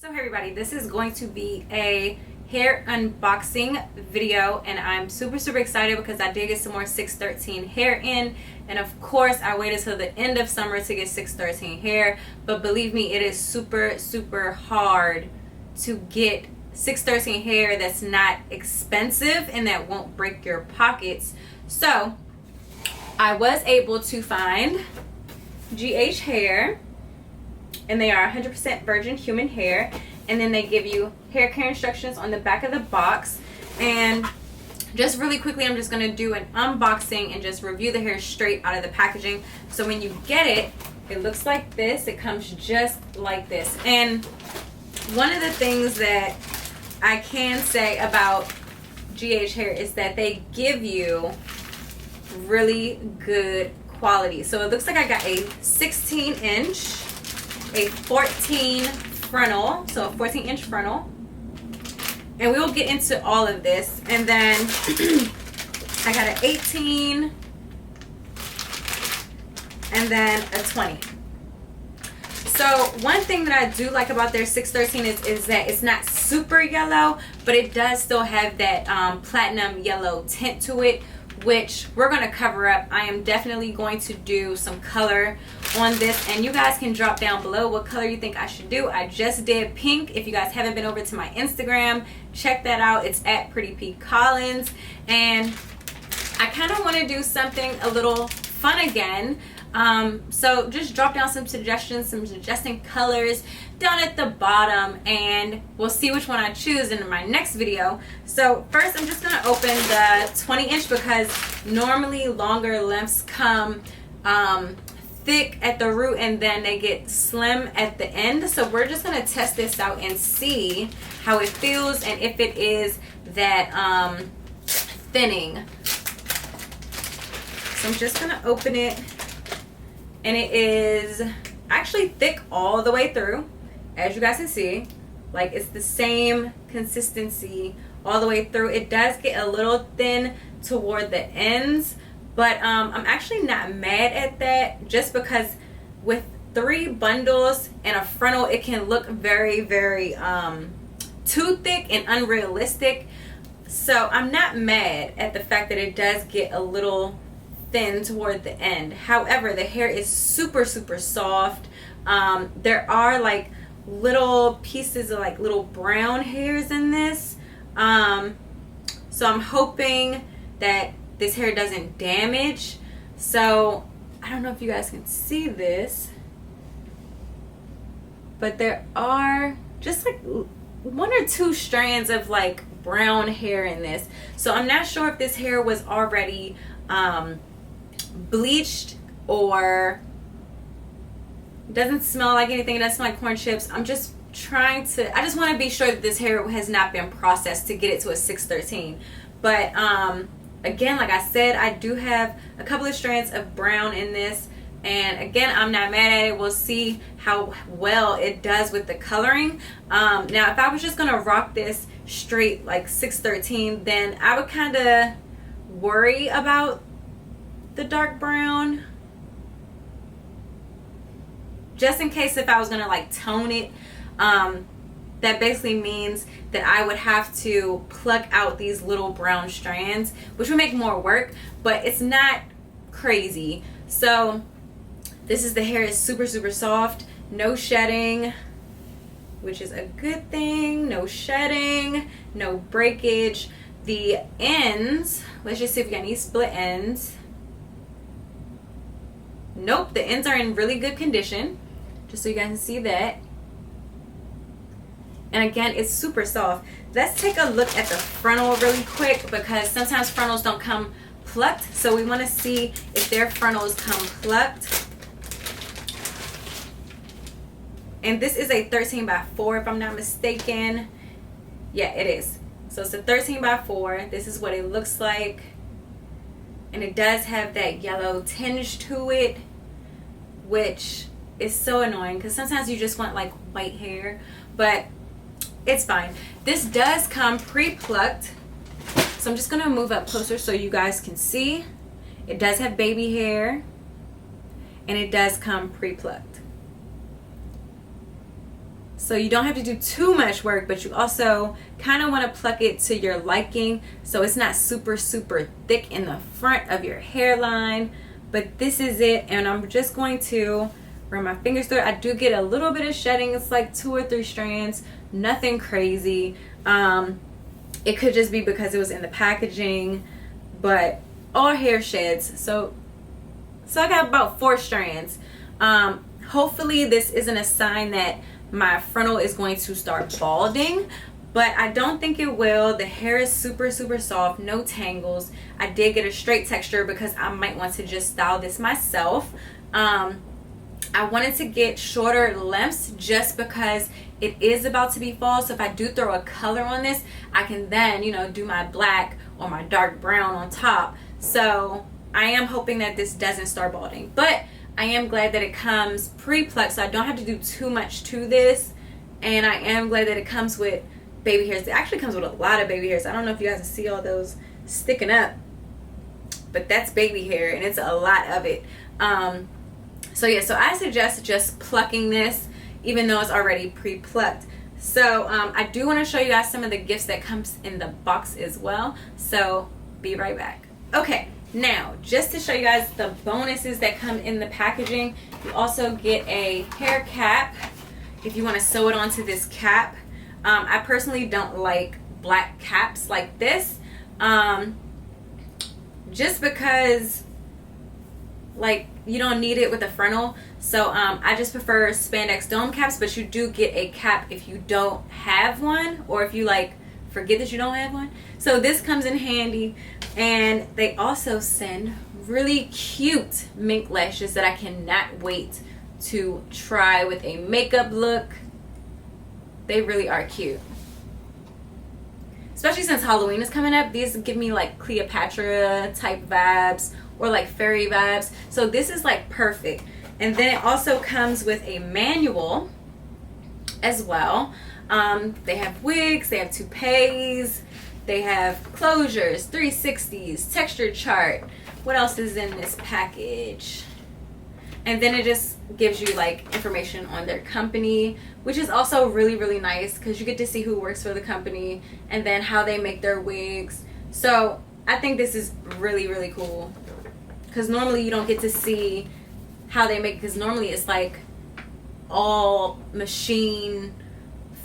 So hey everybody, this is going to be a hair unboxing video, and I'm super excited because I did get some more 613 hair in, and of course I waited till the end of summer to get 613 hair, but believe me, it is super hard to get 613 hair that's not expensive and that won't break your pockets. So I was able to find GH hair, and they are 100% virgin human hair, and then they give you hair care instructions on the back of the box. And just really quickly, I'm just going to do an unboxing and just review the hair straight out of the packaging. So when you get it, it looks like this. It comes just like this. And one of the things that I can say about GH hair is that they give you really good quality. So it looks like I got a 16-inch, a 14 frontal, so a 14-inch frontal, and we will get into all of this. And then I got an 18 and then a 20. So one thing that I do like about their 613 is that it's not super yellow, but it does still have that platinum yellow tint to it, which we're going to cover up. I am definitely going to do some color on this, and you guys can drop down below what color you think I should do. I just did pink. If you guys haven't been over to my Instagram, check that out. It's at Pretty P Collins, and I kind of want to do something a little fun again. So just drop down some suggestions, some suggesting colors down at the bottom, and we'll see which one I choose in my next video. So first I'm just going to open the 20-inch because normally longer lengths come thick at the root and then they get slim at the end. So we're just going to test this out and see how it feels and if it is that thinning. So I'm just going to open it, and it is actually thick all the way through, as you guys can see. Like, it's the same consistency all the way through. It does get a little thin toward the ends, but I'm actually not mad at that, just because with 3 bundles and a frontal, it can look very too thick and unrealistic. So I'm not mad at the fact that it does get a little thin toward the end. However, the hair is super soft. There are like little pieces of like little brown hairs in this, so I'm hoping that this hair doesn't damage. So I don't know if you guys can see this, but there are just like 1 or 2 strands of like brown hair in this. So I'm not sure if this hair was already bleached or doesn't smell like anything. It doesn't smell like corn chips. I'm just trying to, I just want to be sure that this hair has not been processed to get it to a 613. But again, like I said, I do have a couple of strands of brown in this, and again, I'm not mad at it. We'll see how well it does with the coloring. Now if I was just gonna rock this straight like 613, then I would kind of worry about the dark brown, just in case if I was gonna like tone it. That basically means that I would have to pluck out these little brown strands, which would make more work, but it's not crazy. So this is, the hair is super soft, no shedding, which is a good thing. No shedding, no breakage. The ends, let's just see if we got any split ends. Nope, the ends are in really good condition, just so you guys can see that. And again, it's super soft. Let's take a look at the frontal really quick, because sometimes frontals don't come plucked, so we want to see if their frontals come plucked. And this is a 13x4 if I'm not mistaken. Yeah, it is. So it's a 13x4. This is what it looks like, and it does have that yellow tinge to it, which is so annoying because sometimes you just want like white hair, but it's fine. This does come pre-plucked, so I'm just gonna move up closer so you guys can see. It does have baby hair, and it does come pre-plucked. So you don't have to do too much work, but you also kind of want to pluck it to your liking so it's not super thick in the front of your hairline. But this is it, and I'm just going to run my fingers through it. I do get a little bit of shedding. It's like 2 or 3 strands, nothing crazy. It could just be because it was in the packaging, but all hair sheds. So I got about 4 strands. Hopefully this isn't a sign that my frontal is going to start balding, but I don't think it will. The hair is super soft, no tangles. I did get a straight texture because I might want to just style this myself. I wanted to get shorter lengths just because it is about to be fall. So if I do throw a color on this, I can then, you know, do my black or my dark brown on top. So I am hoping that this doesn't start balding, but I am glad that it comes pre-plucked, so I don't have to do too much to this. And I am glad that it comes with baby hairs. It actually comes with a lot of baby hairs. I don't know if you guys can see all those sticking up, but that's baby hair, and it's a lot of it. So yeah, so I suggest just plucking this even though it's already pre-plucked. So I do want to show you guys some of the gifts that comes in the box as well, so be right back. Okay, now just to show you guys the bonuses that come in the packaging, you also get a hair cap if you want to sew it onto this cap. I personally don't like black caps like this, just because like you don't need it with a frontal. So I just prefer spandex dome caps, but you do get a cap if you don't have one, or if you like forget that you don't have one. So this comes in handy. And they also send really cute mink lashes that I cannot wait to try with a makeup look. They really are cute, especially since Halloween is coming up. These give me like Cleopatra type vibes or like fairy vibes, so this is like perfect. And then it also comes with a manual as well. They have wigs, they have toupees, they have closures, 360s, texture chart. What else is in this package? And then it just gives you like information on their company, which is also really nice because you get to see who works for the company and then how they make their wigs. So I think this is really cool, because normally you don't get to see how they make, because normally it's like all machine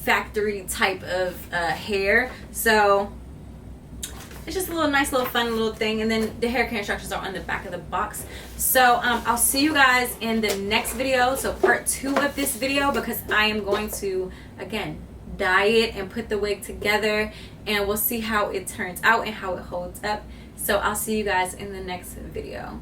factory type of hair. So it's just a little nice little fun little thing. And then the hair care instructions are on the back of the box. So I'll see you guys in the next video, so part 2 of this video, because I am going to again dye it and put the wig together, and we'll see how it turns out and how it holds up. So I'll see you guys in the next video.